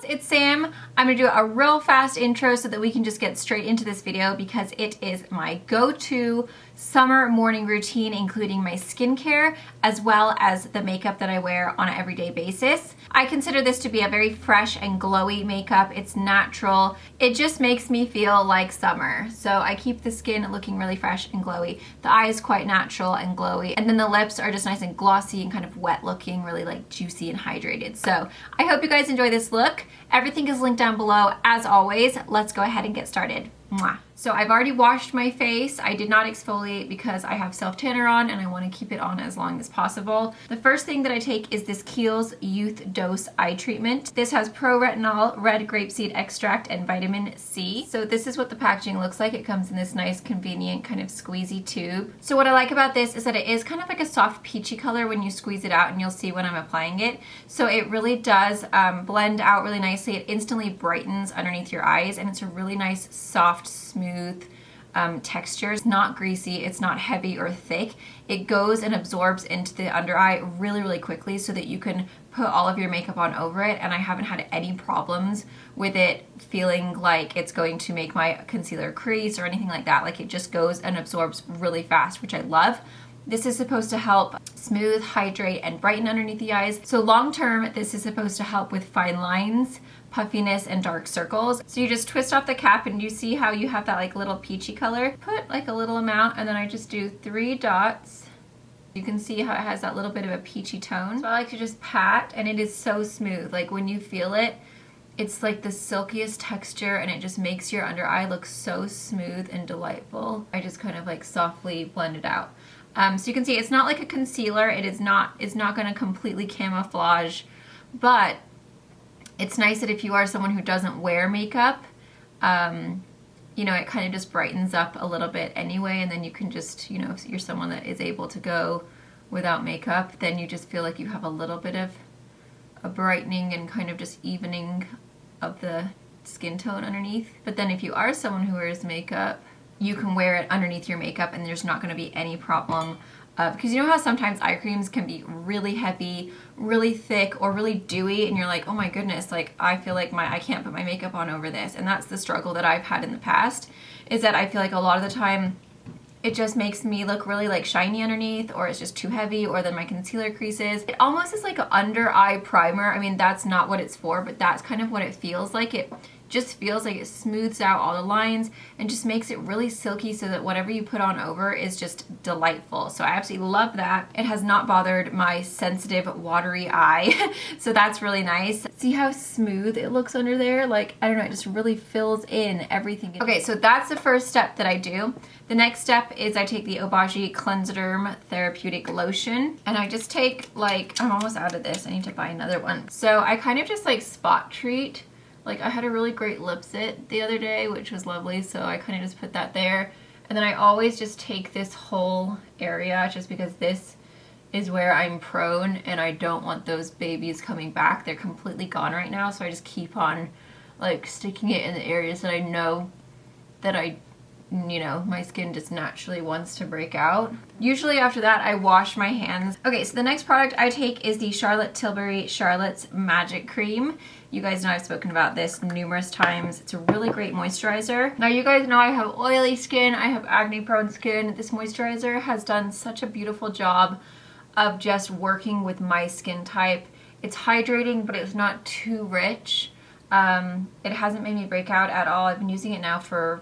It's Sam. I'm gonna do a real fast intro so that we can just get straight into this video because it is my go-to summer morning routine, including my skincare as well as the makeup that I wear on an everyday basis. I consider this to be a very fresh and glowy makeup. It's natural. It just makes me feel like summer. So I keep the skin looking really fresh and glowy. The eyes quite natural and glowy. And then the lips are just nice and glossy and kind of wet looking, really like juicy and hydrated. So I hope you guys enjoy this look. Everything is linked down below as always. Let's go ahead and get started. Mwah. So I've already washed my face. I did not exfoliate because I have self-tanner on and I want to keep it on as long as possible. The first thing that I take is this Kiehl's Youth Dose Eye Treatment. This has pro-retinol, red grapeseed extract, and vitamin C. So this is what the packaging looks like. It comes in this nice, convenient kind of squeezy tube. So what I like about this is that it is kind of like a soft peachy color when you squeeze it out, and you'll see when I'm applying it. So it really does blend out really nicely. It instantly brightens underneath your eyes, and it's a really nice, soft, smooth texture. It's not greasy, it's not heavy or thick. It goes and absorbs into the under eye really, really quickly so that you can put all of your makeup on over it, and I haven't had any problems with it feeling like it's going to make my concealer crease or anything like that. Like, it just goes and absorbs really fast, which I love. This is supposed to help smooth, hydrate, and brighten underneath the eyes. So long term, this is supposed to help with fine lines, puffiness, and dark circles. So you just twist off the cap and you see how you have that like little peachy color. Put like a little amount, and then I just do 3 dots. You can see how it has that little bit of a peachy tone. So I like to just pat, and it is so smooth. Like, when you feel it, it's like the silkiest texture, and it just makes your under eye look so smooth and delightful. I just kind of like softly blend it out. So you can see it's not like a concealer. It's not going to completely camouflage, but it's nice that if you are someone who doesn't wear makeup, you know, it kind of just brightens up a little bit anyway, and then you can just, you know, if you're someone that is able to go without makeup, then you just feel like you have a little bit of a brightening and kind of just evening of the skin tone underneath. But then if you are someone who wears makeup, you can wear it underneath your makeup and there's not going to be any problem. Because you know how sometimes eye creams can be really heavy, really thick, or really dewy, and you're like, oh my goodness, like, I feel like I can't put my makeup on over this. And that's the struggle that I've had in the past, is that I feel like a lot of the time it just makes me look really like shiny underneath, or it's just too heavy, or then my concealer creases. It almost is like an under eye primer. I mean, that's not what it's for, but that's kind of what it feels like. It just feels like it smooths out all the lines and just makes it really silky so that whatever you put on over is just delightful. So I absolutely love that. It has not bothered my sensitive, watery eye. So that's really nice. See how smooth it looks under there? Like, I don't know, it just really fills in everything. Okay, so that's the first step that I do. The next step is I take the Obagi Cleansoderm Therapeutic Lotion, and I just take, like, I'm almost out of this. I need to buy another one. So I kind of just like spot treat. Like, I had a really great lip sit the other day, which was lovely, so I kind of just put that there. And then I always just take this whole area, just because this is where I'm prone and I don't want those babies coming back. They're completely gone right now, so I just keep on like sticking it in the areas that I know that you know, my skin just naturally wants to break out. Usually after that, I wash my hands. Okay, so the next product I take is the Charlotte Tilbury Charlotte's Magic Cream. You guys know I've spoken about this numerous times. It's a really great moisturizer. Now, you guys know I have oily skin, I have acne prone skin. This moisturizer has done such a beautiful job of just working with my skin type. It's hydrating, but it's not too rich. It hasn't made me break out at all. I've been using it now for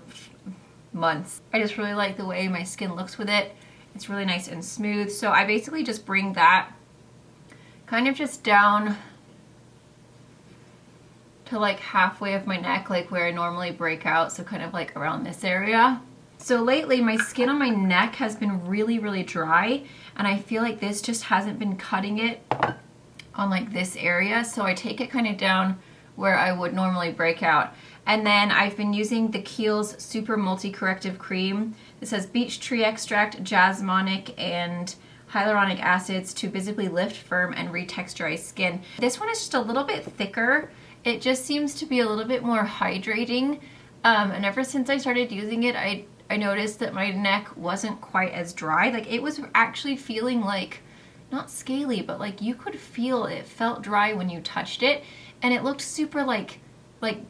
months. I just really like the way my skin looks with it. It's really nice and smooth. So I basically just bring that kind of just down to like halfway of my neck, like where I normally break out, so kind of like around this area. So lately my skin on my neck has been really, really dry, and I feel like this just hasn't been cutting it on like this area, so I take it kind of down where I would normally break out. And then I've been using the Kiehl's Super Multi-Corrective Cream. This has beech tree extract, jasmonic, and hyaluronic acids to visibly lift, firm, and retexturize skin. This one is just a little bit thicker. It just seems to be a little bit more hydrating. And ever since I started using it, I noticed that my neck wasn't quite as dry. Like, it was actually feeling like, not scaly, but like you could feel it felt dry when you touched it. and it looked super like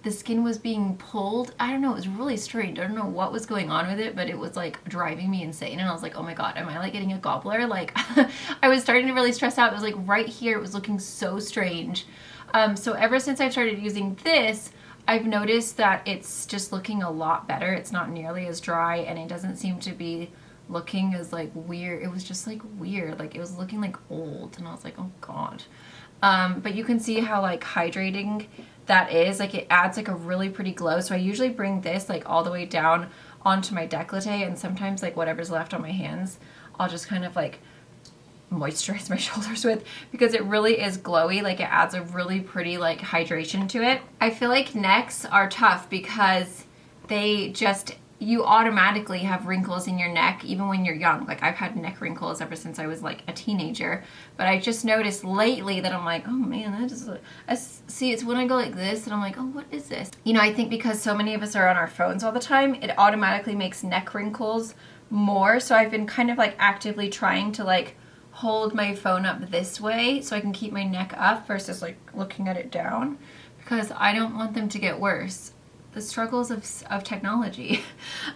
the skin was being pulled. I don't know, it was really strange. I don't know what was going on with it, but it was like driving me insane. And I was like, oh my god, am I like getting a gobbler? Like I was starting to really stress out. It was like right here, it was looking so strange. So ever since I started using this, I've noticed that it's just looking a lot better. It's not nearly as dry, and it doesn't seem to be looking as like weird. It was just like weird, like it was looking like old, and I was like, oh god. But you can see how like hydrating that is. Like it adds like a really pretty glow. So I usually bring this like all the way down onto my décolleté, and sometimes like whatever's left on my hands I'll just kind of like moisturize my shoulders with, because it really is glowy. Like it adds a really pretty like hydration to it. I feel like necks are tough because they just, you automatically have wrinkles in your neck even when you're young. Like I've had neck wrinkles ever since I was like a teenager, but I just noticed lately that I'm like, oh man, that is, I see, it's when I go like this and I'm like, oh, what is this? You know, I think because so many of us are on our phones all the time, it automatically makes neck wrinkles more. So I've been kind of like actively trying to like hold my phone up this way so I can keep my neck up versus like looking at it down, because I don't want them to get worse. The struggles of technology.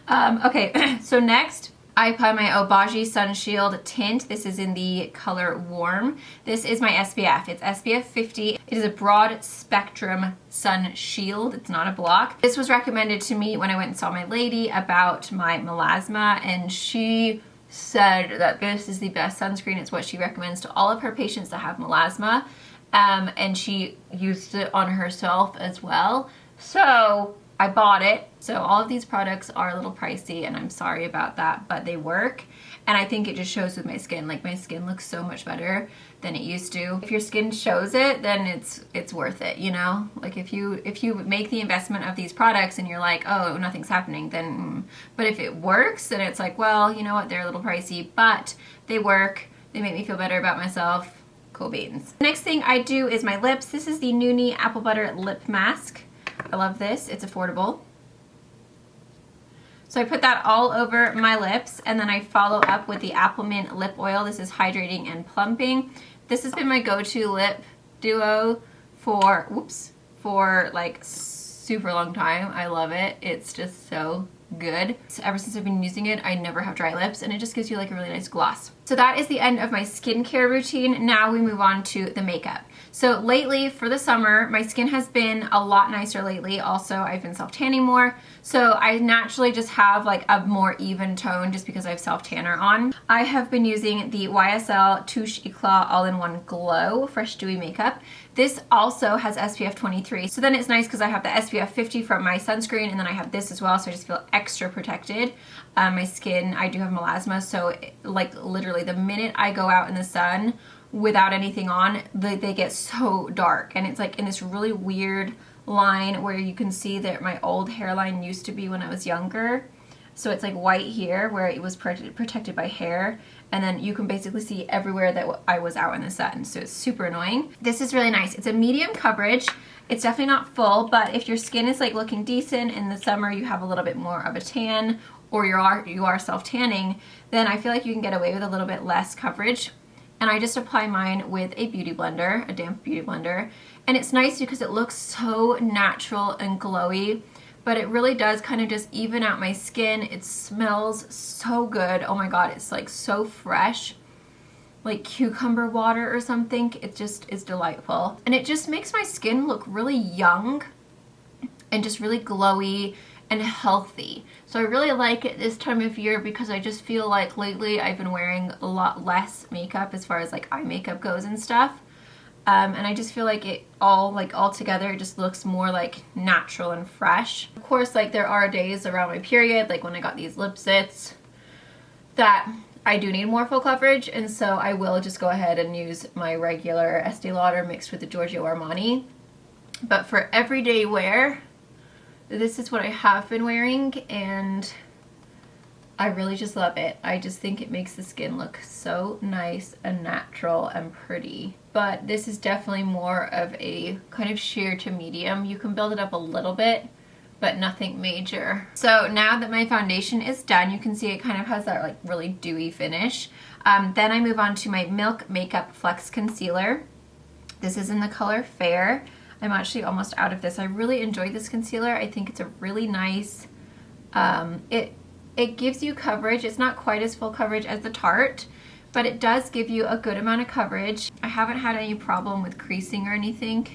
Okay, so next I apply my Obagi Sun Shield tint. This is in the color Warm. This is my SPF. It's SPF 50. It is a broad spectrum sun shield. It's not a block. This was recommended to me when I went and saw my lady about my melasma, and she said that this is the best sunscreen. It's what she recommends to all of her patients that have melasma, and she used it on herself as well. So I bought it. So all of these products are a little pricey, and I'm sorry about that, but they work. And I think it just shows with my skin. Like my skin looks so much better than it used to. If your skin shows it, then it's worth it, you know? Like if you make the investment of these products and you're like, oh, nothing's happening, then, but if it works, then it's like, well, you know what, they're a little pricey, but they work. They make me feel better about myself. Cool beans. The next thing I do is my lips. This is the Noonie Apple Butter Lip Mask. I love this. It's affordable. So I put that all over my lips, and then I follow up with the Apple Mint Lip Oil. This is hydrating and plumping. This has been my go-to lip duo for like super long time. I love it. It's just so good. So ever since I've been using it, I never have dry lips, and it just gives you like a really nice gloss. So that is the end of my skincare routine. Now we move on to the makeup. So lately for the summer, my skin has been a lot nicer lately. Also, I've been self-tanning more. So I naturally just have like a more even tone just because I have self-tanner on. I have been using the YSL Touche Eclat All-in-One Glow Fresh Dewy Makeup. This also has SPF 23. So then it's nice because I have the SPF 50 from my sunscreen, and then I have this as well, so I just feel extra protected. My skin, I do have melasma, so like literally the minute I go out in the sun without anything on, they get so dark, and it's like in this really weird line where you can see that my old hairline used to be when I was younger. So it's like white here where it was protected by hair, and then you can basically see everywhere that I was out in the sun. So it's super annoying. This is really nice. It's a medium coverage. It's definitely not full, but if your skin is like looking decent in the summer, you have a little bit more of a tan, or you are self-tanning, then I feel like you can get away with a little bit less coverage. And I just apply mine with a beauty blender, a damp beauty blender. And it's nice because it looks so natural and glowy, but it really does kind of just even out my skin. It smells so good. Oh my god, it's like so fresh, like cucumber water or something. It just is delightful. And it just makes my skin look really young and just really glowy and healthy. So I really like it this time of year because I just feel like lately I've been wearing a lot less makeup as far as like eye makeup goes and stuff. And I just feel like it all together, it just looks more like natural and fresh. Of course, like there are days around my period, like when I got these lip sits, that I do need more full coverage, and so I will just go ahead and use my regular Estee Lauder mixed with the Giorgio Armani. But for everyday wear, this is what I have been wearing, and I really just love it. I just think it makes the skin look so nice and natural and pretty. But this is definitely more of a kind of sheer to medium. You can build it up a little bit, but nothing major. So now that my foundation is done, you can see it kind of has that like really dewy finish. Then I move on to my Milk Makeup Flex Concealer. This is in the color Fair. I'm actually almost out of this. I really enjoyed this concealer. I think it's a really nice, it gives you coverage. It's not quite as full coverage as the Tarte, but it does give you a good amount of coverage. I haven't had any problem with creasing or anything,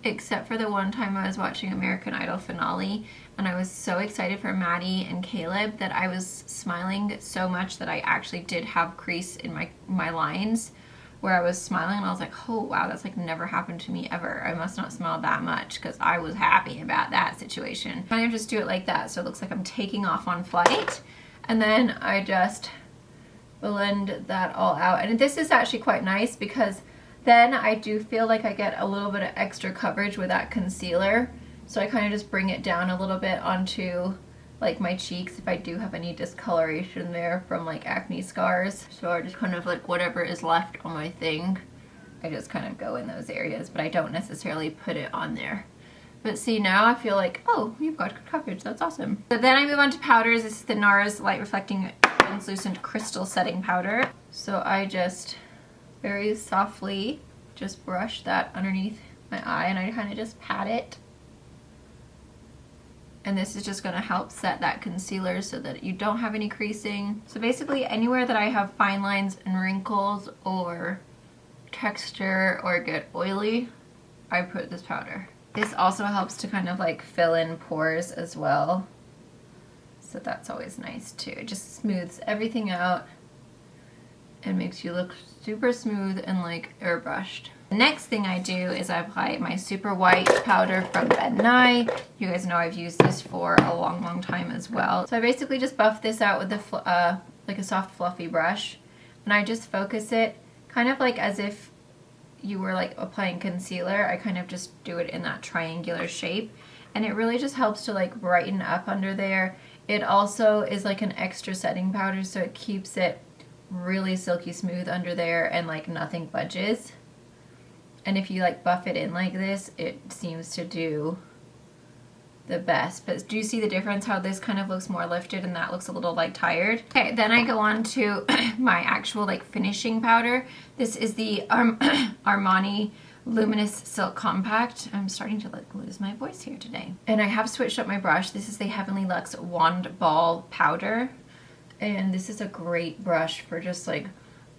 except for the one time I was watching American Idol finale and I was so excited for Maddie and Caleb that I was smiling so much that I actually did have crease in my lines where I was smiling, and I was like, oh wow, that's like never happened to me ever. I must not smile that much because I was happy about that situation. Kind of just do it like that so it looks like I'm taking off on flight, and then I just blend that all out. And this is actually quite nice because then I do feel like I get a little bit of extra coverage with that concealer. So I kind of just bring it down a little bit onto like my cheeks if I do have any discoloration there from like acne scars. So I just kind of like whatever is left on my thing, I just kind of go in those areas, but I don't necessarily put it on there. But see, now I feel like, oh, you've got good coverage, that's awesome. So then I move on to powders. This is the NARS Light Reflecting Translucent Crystal Setting Powder. So I just very softly just brush that underneath my eye, and I kind of just pat it. And this is just going to help set that concealer so that you don't have any creasing. So basically anywhere that I have fine lines and wrinkles or texture or get oily, I put this powder. This also helps to kind of like fill in pores as well. So that's always nice too. It just smooths everything out and makes you look super smooth and like airbrushed. The next thing I do is I apply my super white powder from Ben Nye. You guys know I've used this for a long time as well. So I basically just buff this out with the like a soft fluffy brush, and I just focus it kind of like as if you were like applying concealer. I kind of just do it in that triangular shape, and it really just helps to like brighten up under there. It also is like an extra setting powder, so it keeps it really silky smooth under there and like nothing budges. And if you like buff it in like this, it seems to do the best. But do you see the difference how this kind of looks more lifted and that looks a little like tired? Okay, then I go on to my actual like finishing powder. This is the Armani Luminous Silk Compact. I'm starting to like lose my voice here today. And I have switched up my brush. This is the Heavenly Luxe Wand Ball Powder. And this is a great brush for just like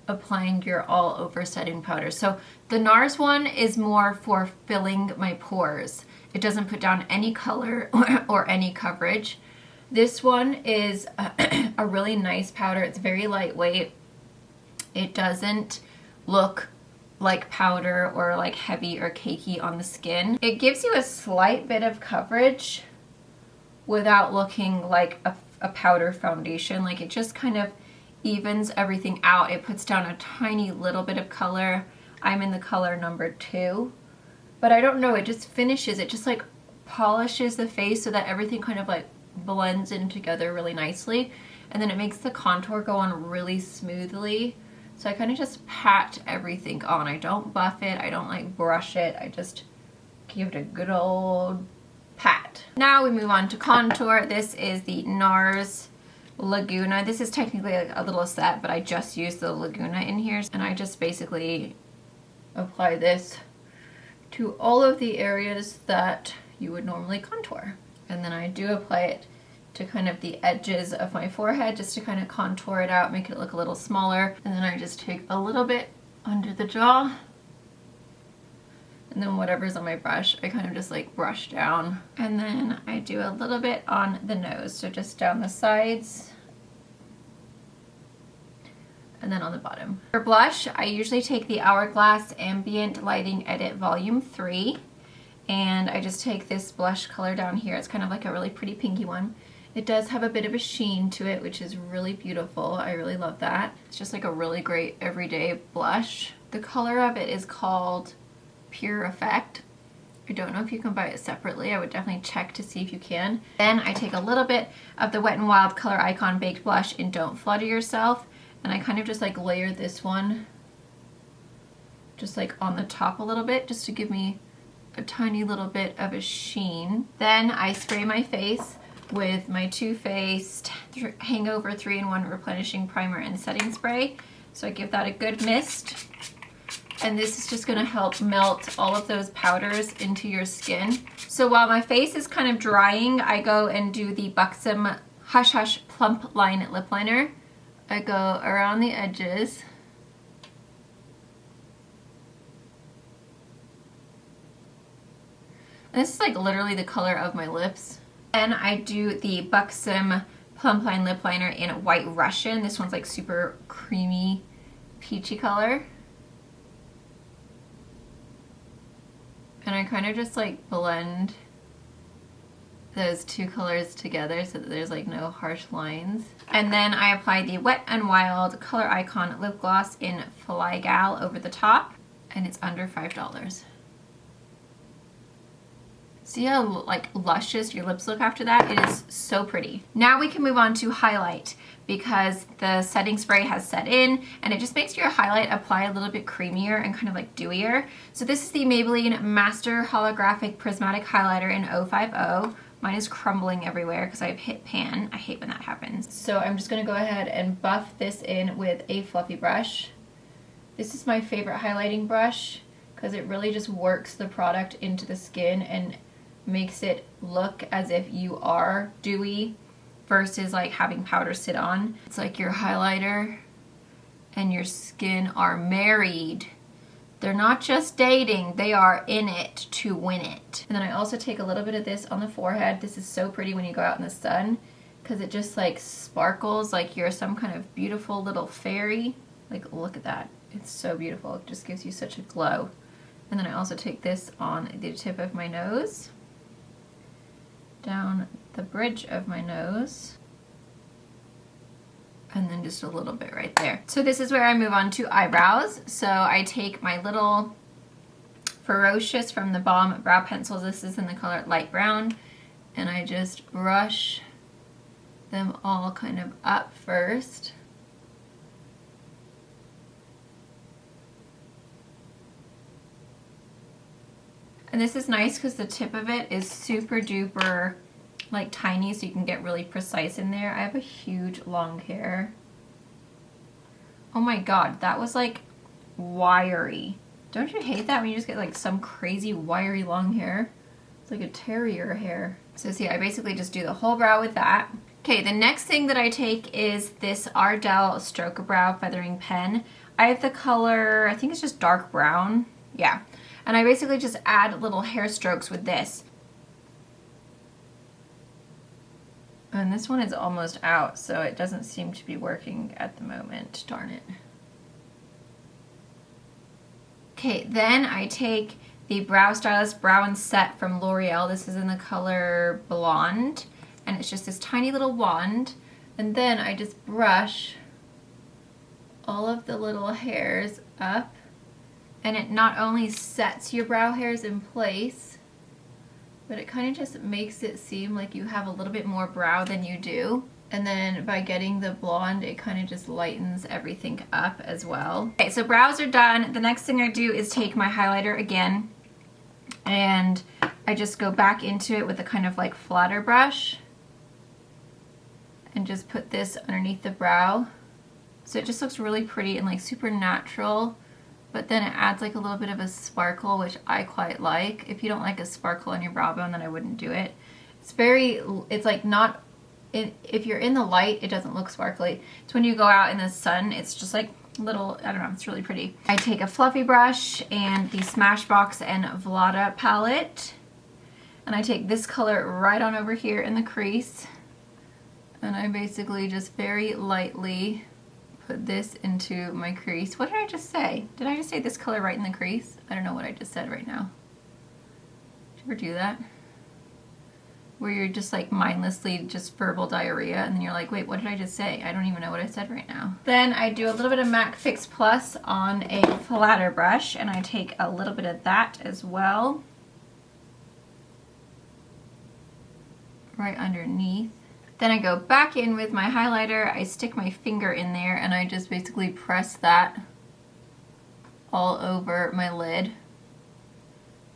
applying your all over setting powder. So the NARS one is more for filling my pores. It doesn't put down any color or any coverage. This one is a really nice powder. It's very lightweight. It doesn't look like powder or like heavy or cakey on the skin. It gives you a slight bit of coverage without looking like a powder foundation. Like it just kind of evens everything out. It puts down a tiny little bit of color. I'm in the color number 2, but I don't know, it just finishes, it just like polishes the face so that everything kind of like blends in together really nicely, and then it makes the contour go on really smoothly. So I kind of just pat everything on. I don't buff it, I don't like brush it, I just give it a good old pat. Now we move on to contour. This is the NARS Laguna. This is technically like a little set, but I just used the Laguna in here, and I just basically apply this to all of the areas that you would normally contour. And then I do apply it to kind of the edges of my forehead just to kind of contour it out, make it look a little smaller. And then I just take a little bit under the jaw, and then whatever's on my brush, I kind of just like brush down. And then I do a little bit on the nose, so just down the sides and then on the bottom. For blush, I usually take the Hourglass Ambient Lighting Edit Volume 3, and I just take this blush color down here. It's kind of like a really pretty pinky one. It does have a bit of a sheen to it, which is really beautiful. I really love that. It's just like a really great everyday blush. The color of it is called Pure Effect. I don't know if you can buy it separately. I would definitely check to see if you can. Then I take a little bit of the Wet n Wild Color Icon Baked Blush in Don't Flutter Yourself, and I kind of just like layer this one just like on the top a little bit, just to give me a tiny little bit of a sheen. Then I spray my face with my Too Faced Hangover 3-in-1 Replenishing Primer and Setting Spray. So I give that a good mist. And this is just gonna help melt all of those powders into your skin. So while my face is kind of drying, I go and do the Buxom Hush Hush Plump Line Lip Liner. I go around the edges. And this is like literally the color of my lips. Then I do the Buxom Plump Line Lip Liner in White Russian. This one's like super creamy, peachy color. And I kind of just like blend those two colors together so that there's like no harsh lines. And then I apply the Wet n Wild Color Icon Lip Gloss in Fly Gal over the top. And it's under $5. See how like luscious your lips look after that? It is so pretty. Now we can move on to highlight because the setting spray has set in and it just makes your highlight apply a little bit creamier and kind of like dewier. So this is the Maybelline Master Holographic Prismatic Highlighter in 050. Mine is crumbling everywhere because I've hit pan. I hate when that happens. So I'm just gonna go ahead and buff this in with a fluffy brush. This is my favorite highlighting brush because it really just works the product into the skin and makes it look as if you are dewy versus like having powder sit on. It's like your highlighter and your skin are married. They're not just dating, they are in it to win it. And then I also take a little bit of this on the forehead. This is so pretty when you go out in the sun because it just like sparkles like you're some kind of beautiful little fairy. Like look at that, it's so beautiful. It just gives you such a glow. And then I also take this on the tip of my nose, down the bridge of my nose, and then just a little bit right there. So this is where I move on to eyebrows. So I take my little Ferocious from the Balm brow pencils. This is in the color light brown, and I just brush them all kind of up first. And this is nice because the tip of it is super duper like tiny, so you can get really precise in there. I have a huge long hair. Oh my god, that was like wiry. Don't you hate that when you just get like some crazy wiry long hair? It's like a terrier hair. So see, I basically just do the whole brow with that. Okay, the next thing that I take is this Ardell Stroke Brow Feathering Pen. I have the color, I think it's just dark brown. Yeah. And I basically just add little hair strokes with this. And this one is almost out, so it doesn't seem to be working at the moment. Darn it. Okay, then I take the Brow Stylist Brow and Set from L'Oreal. This is in the color Blonde. And it's just this tiny little wand. And then I just brush all of the little hairs up. And it not only sets your brow hairs in place, but it kind of just makes it seem like you have a little bit more brow than you do. And then by getting the blonde, it kind of just lightens everything up as well. Okay, so brows are done. The next thing I do is take my highlighter again, and I just go back into it with a kind of like flatter brush and just put this underneath the brow. So it just looks really pretty and like super natural. But then it adds like a little bit of a sparkle, which I quite like. If you don't like a sparkle on your brow bone, then I wouldn't do it. It's like not, if you're in the light, it doesn't look sparkly. So when you go out in the sun, it's just like little, I don't know, it's really pretty. I take a fluffy brush and the Smashbox and Vlada palette. And I take this color right on over here in the crease. And I basically just very lightly put this into my crease. What did I just say? Did I just say this color right in the crease? I don't know what I just said right now. Did you ever do that? Where you're just like mindlessly just verbal diarrhea and then you're like, wait, what did I just say? I don't even know what I said right now. Then I do a little bit of MAC Fix Plus on a flatter brush, and I take a little bit of that as well. Right underneath. Then I go back in with my highlighter, I stick my finger in there, and I just basically press that all over my lid.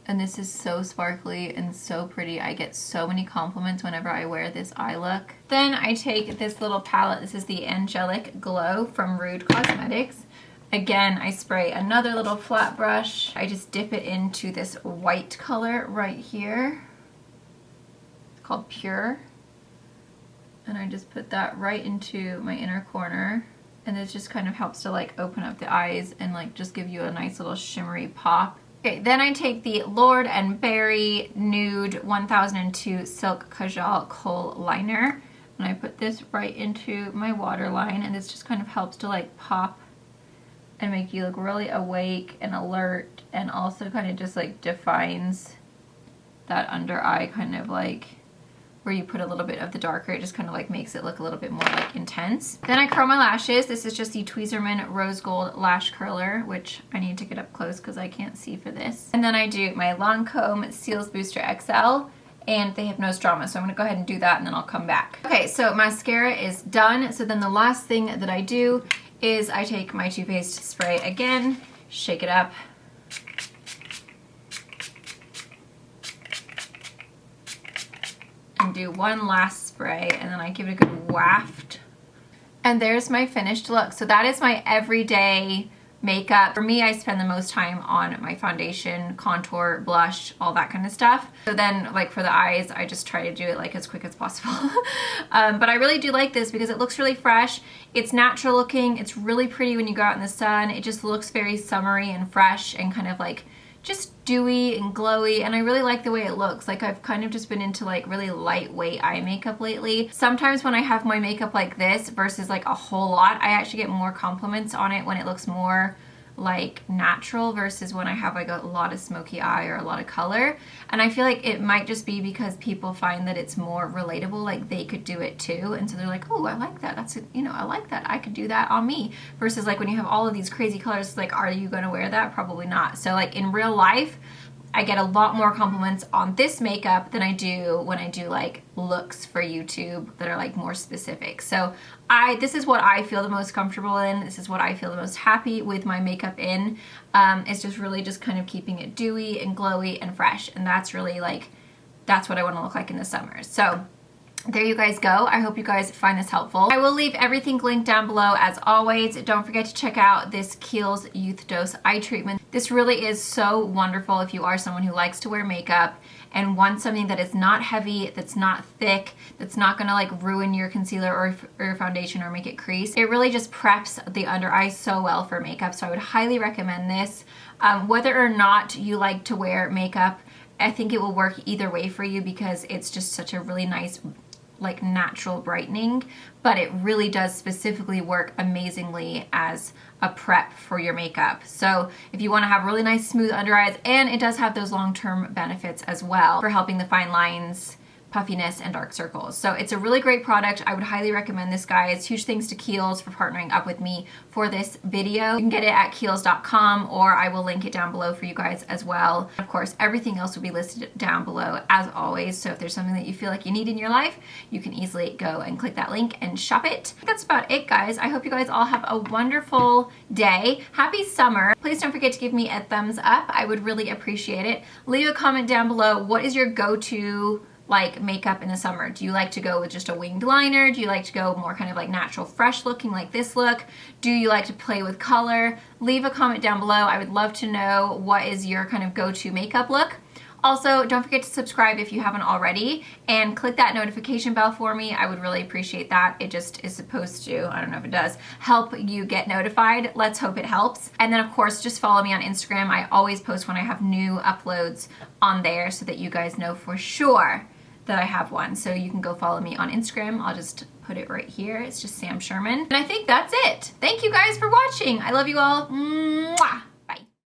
And this is so sparkly and so pretty. I get so many compliments whenever I wear this eye look. Then I take this little palette. This is the Angelic Glow from Rude Cosmetics. Again, I spray another little flat brush. I just dip it into this white color right here. It's called Pure. And I just put that right into my inner corner. And this just kind of helps to like open up the eyes and like just give you a nice little shimmery pop. Okay, then I take the Lord & Berry Nude 1002 Silk Kajal Kohl Liner. And I put this right into my waterline, and this just kind of helps to like pop and make you look really awake and alert, and also kind of just like defines that under eye, kind of like where you put a little bit of the darker, it just kind of like makes it look a little bit more like intense. Then I curl my lashes. This is just the Tweezerman Rose Gold Lash Curler, which I need to get up close because I can't see for this. And then I do my Lancome Seals Booster XL, and they have no drama, so I'm gonna go ahead and do that and then I'll come back. Okay, so mascara is done. So then the last thing that I do is I take my Too Faced spray again, shake it up, and do one last spray, and then I give it a good waft. And there's my finished look. So that is my everyday makeup. For me, I spend the most time on my foundation, contour, blush, all that kind of stuff. So then like for the eyes, I just try to do it like as quick as possible. But I really do like this because it looks really fresh. It's natural looking. It's really pretty when you go out in the sun. It just looks very summery and fresh and kind of like just dewy and glowy, and I really like the way it looks. Like I've kind of just been into like really lightweight eye makeup lately. Sometimes when I have my makeup like this versus like a whole lot, I actually get more compliments on it when it looks more like natural versus when I have like a lot of smoky eye or a lot of color. And I feel like it might just be because people find that it's more relatable, like they could do it too, and so they're like, oh, I like that, that's it, you know, I like that, I could do that on me. Versus like when you have all of these crazy colors, it's like, are you gonna wear that? Probably not. So like in real life, I get a lot more compliments on this makeup than I do when I do like looks for YouTube that are like more specific. So this is what I feel the most comfortable in. This is what I feel the most happy with my makeup in. It's just really just kind of keeping it dewy and glowy and fresh. And that's really like, that's what I want to look like in the summer. So there you guys go. I hope you guys find this helpful. I will leave everything linked down below as always. Don't forget to check out this Kiehl's Youth Dose Eye Treatment. This really is so wonderful if you are someone who likes to wear makeup and wants something that is not heavy, that's not thick, that's not gonna like ruin your concealer or your foundation or make it crease. It really just preps the under eye so well for makeup, so I would highly recommend this. Whether or not you like to wear makeup, I think it will work either way for you because it's just such a really nice like natural brightening, but it really does specifically work amazingly as a prep for your makeup. So if you want to have really nice smooth under eyes, and it does have those long-term benefits as well for helping the fine lines, puffiness, and dark circles. So it's a really great product. I would highly recommend this, guys. Huge thanks to Kiehl's for partnering up with me for this video. You can get it at Kiehl's.com, or I will link it down below for you guys as well. Of course, everything else will be listed down below as always. So if there's something that you feel like you need in your life, you can easily go and click that link and shop it. That's about it, guys. I hope you guys all have a wonderful day. Happy summer. Please don't forget to give me a thumbs up. I would really appreciate it. Leave a comment down below. What is your go-to like makeup in the summer? Do you like to go with just a winged liner? Do you like to go more kind of like natural fresh looking like this look? Do you like to play with color? Leave a comment down below. I would love to know what is your kind of go-to makeup look. Also, don't forget to subscribe if you haven't already, and click that notification bell for me. I would really appreciate that. It just is supposed to, I don't know if it does, help you get notified. Let's hope it helps. And then of course, just follow me on Instagram. I always post when I have new uploads on there so that you guys know for sure that I have one. So you can go follow me on Instagram. I'll just put it right here. It's just Sam Sherman. And I think that's it. Thank you guys for watching. I love you all. Mwah!